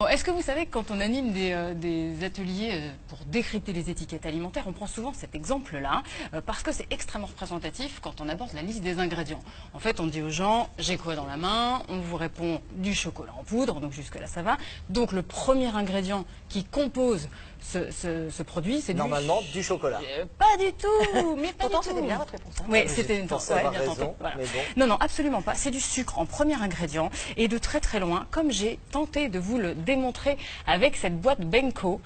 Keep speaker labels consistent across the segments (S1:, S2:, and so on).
S1: Est-ce que vous savez que quand on anime des ateliers pour décrypter les étiquettes alimentaires, on prend souvent cet exemple-là, parce que c'est extrêmement représentatif quand on aborde la liste des ingrédients. En fait, on dit aux gens, j'ai quoi dans la main? On vous répond du chocolat en poudre, donc jusque-là ça va. Donc le premier ingrédient qui compose ce produit, c'est
S2: normalement du chocolat.
S1: Pas du tout, mais pas
S3: Pourtant,
S1: du tout.
S3: c'était bien votre réponse. Hein.
S1: Oui, c'était une
S2: pensé avoir
S1: bien tenté.
S2: raison,
S1: Voilà.
S2: mais bon.
S1: Non, non, absolument pas. C'est du sucre en premier ingrédient et de très très loin, comme j'ai tenté de vous le démontrer avec cette boîte Benko.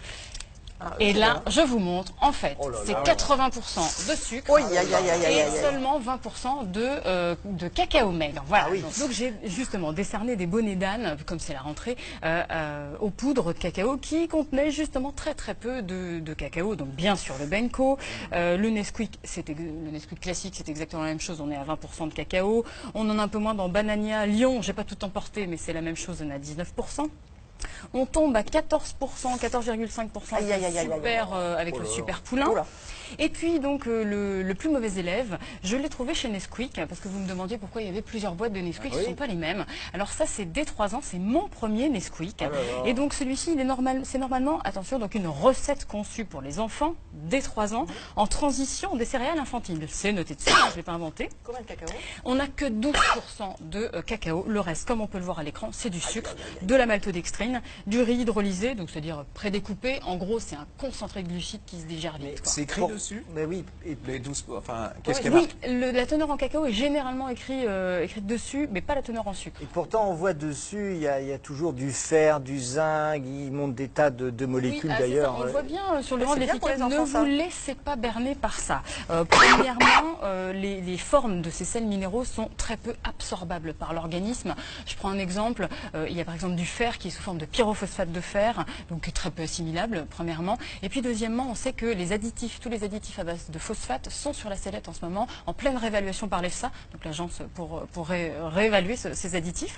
S1: Et là, je vous montre, en fait, c'est 80% de sucre et seulement 20% de cacao maigre. Voilà. Donc j'ai justement décerné des bonnets d'âne, comme c'est la rentrée, aux poudres de cacao qui contenaient justement très très peu de cacao. Donc bien sûr le Benko, le Nesquik classique, c'est exactement la même chose, on est à 20% de cacao. On en a un peu moins dans Banania, Lyon, j'ai pas tout emporté, mais c'est la même chose, on est à 19%. On tombe à 14%, 14,5% avec le super poulain. Et puis donc le plus mauvais élève, je l'ai trouvé chez Nesquik, parce que vous me demandiez pourquoi il y avait plusieurs boîtes de Nesquik, ce ne sont pas les mêmes. Alors ça c'est dès 3 ans, c'est mon premier Nesquik. Et donc celui-ci, c'est normalement, attention, donc une recette conçue pour les enfants dès 3 ans, en transition des céréales infantiles. C'est noté dessus, je ne l'ai pas inventé.
S3: Combien de cacao?
S1: On n'a que 12% de cacao, le reste, comme on peut le voir à l'écran, c'est du sucre, de la maltodextrine, du riz hydrolysé, donc c'est-à-dire prédécoupé. En gros, c'est un concentré de glucides qui se digère vite.
S4: C'est écrit dessus?
S2: Mais oui.
S4: Et les 12, enfin, qu'est-ce qu'il y a marqué?
S1: Oui, la teneur en cacao est généralement écrite dessus, mais pas la teneur en sucre.
S2: Et pourtant, on voit dessus, il y a toujours du fer, du zinc, il monte des tas de molécules d'ailleurs.
S1: On le voit bien sur le devant de l'étiquette, ne vous laissez pas berner par ça. Premièrement, les formes de ces sels minéraux sont très peu absorbables par l'organisme. Je prends un exemple, il y a par exemple du fer qui est sous forme de pyrophosphate de fer, donc très peu assimilable, premièrement. Et puis deuxièmement, on sait que tous les additifs à base de phosphate sont sur la sellette en ce moment, en pleine réévaluation par l'EFSA, donc l'agence pour réévaluer ces additifs.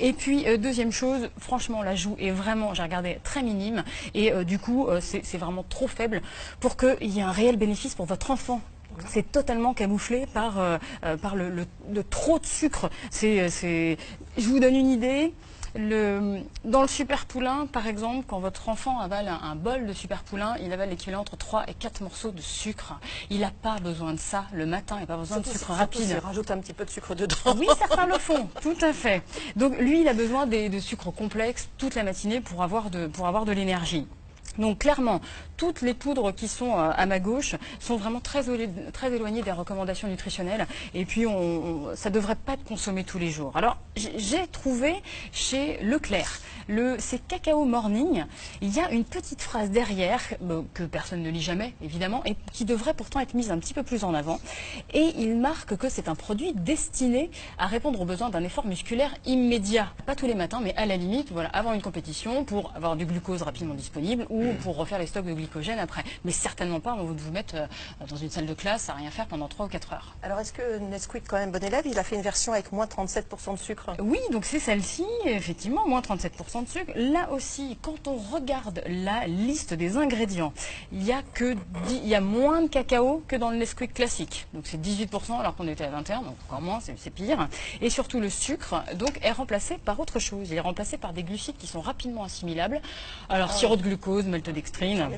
S1: Et puis deuxième chose, franchement l'ajout est vraiment, j'ai regardé, très minime, et du coup c'est vraiment trop faible pour qu'il y ait un réel bénéfice pour votre enfant. C'est totalement camouflé par le trop de sucre. Je vous donne une idée. Dans le super poulain, par exemple, quand votre enfant avale un bol de super poulain, il avale l'équivalent entre 3 et 4 morceaux de sucre. Il n'a pas besoin de ça le matin, il n'a pas besoin de sucre rapide.
S3: Il rajoute un petit peu de sucre dedans.
S1: Oui, certains le font, tout à fait. Donc lui, il a besoin de sucre complexe toute la matinée pour avoir de l'énergie. Donc clairement, toutes les poudres qui sont à ma gauche sont vraiment très éloignées des recommandations nutritionnelles. Et puis, ça ne devrait pas être consommé tous les jours. Alors, j'ai trouvé chez Leclerc, c'est Cacao Morning. Il y a une petite phrase derrière, que personne ne lit jamais, évidemment, et qui devrait pourtant être mise un petit peu plus en avant. Et il marque que c'est un produit destiné à répondre aux besoins d'un effort musculaire immédiat. Pas tous les matins, mais à la limite, voilà, avant une compétition, pour avoir du glucose rapidement disponible, ou pour refaire les stocks de glycogène après. Mais certainement pas, on va vous mettre dans une salle de classe à rien faire pendant 3 ou 4 heures.
S3: Alors est-ce que Nesquik, quand même bon élève, il a fait une version avec moins 37% de sucre?
S1: Oui, donc c'est celle-ci, effectivement, moins 37% de sucre. Là aussi, quand on regarde la liste des ingrédients, il y a moins de cacao que dans le Nesquik classique. Donc c'est 18% alors qu'on était à 21%, donc encore moins, c'est pire. Et surtout le sucre donc, est remplacé par autre chose. Il est remplacé par des glucides qui sont rapidement assimilables. Alors sirop de glucose, maltodextrine,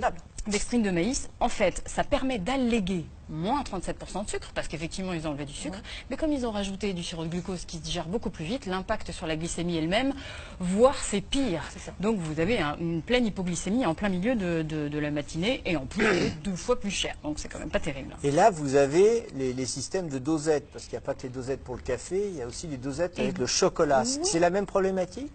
S1: dextrine de maïs, en fait, ça permet d'alléguer moins 37% de sucre, parce qu'effectivement, ils ont enlevé du sucre. Mais comme ils ont rajouté du sirop de glucose qui se digère beaucoup plus vite, l'impact sur la glycémie elle-même, voire c'est pire. Donc vous avez une pleine hypoglycémie en plein milieu de la matinée, et en plus, 2 fois plus cher. Donc c'est quand même pas terrible.
S2: Et là, vous avez les systèmes de dosettes, parce qu'il n'y a pas que les dosettes pour le café, il y a aussi les dosettes avec le chocolat. C'est la même problématique?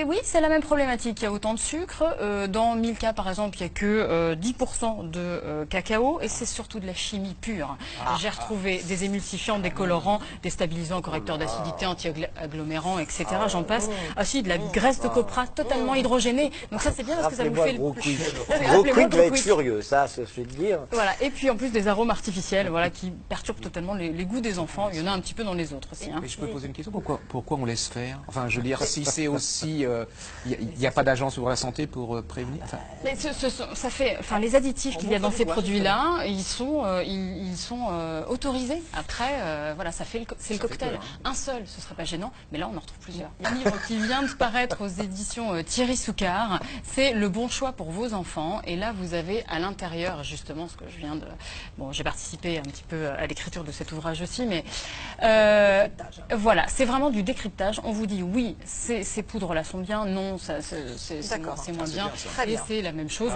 S1: Oui, c'est la même problématique. Il y a autant de sucre. Dans Milka, par exemple, il n'y a que 10% de cacao, et c'est surtout de la chimie pure. J'ai retrouvé des émulsifiants, des colorants, des stabilisants, correcteurs d'acidité, anti-agglomérants, etc. J'en passe. Ah si, de la graisse de copra totalement hydrogénée. Donc ça c'est bien parce que ça vous fait le
S2: Quick va être furieux, ça, je vais te dire.
S1: Voilà. Et puis en plus des arômes artificiels, voilà, qui perturbent totalement les goûts des enfants. Il y en a un petit peu dans les autres aussi.
S4: Mais je peux poser une question, pourquoi on laisse faire? Enfin, je veux dire, si c'est aussi, il n'y a pas d'agence pour la santé pour prévenir.
S1: Mais enfin les additifs qu'il y a dans ces produits-là, ils sont autorisés. Après, voilà, c'est le cocktail. Un seul, ce serait pas gênant, mais là on en retrouve plusieurs. Il y a un livre qui vient de paraître aux éditions Thierry Soucard, c'est Le bon choix pour vos enfants. Et là, vous avez à l'intérieur justement ce que je viens de. Bon, j'ai participé un petit peu à l'écriture de cet ouvrage aussi, mais voilà, c'est vraiment du décryptage. On vous dit oui, ces poudres-là sont bien, non, c'est moins bien. Et c'est la même chose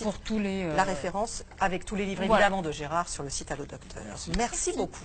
S1: pour tous les...
S3: La référence avec tous les livres,
S1: voilà.
S3: évidemment, de Gérard sur le site Allo Docteur. Merci beaucoup.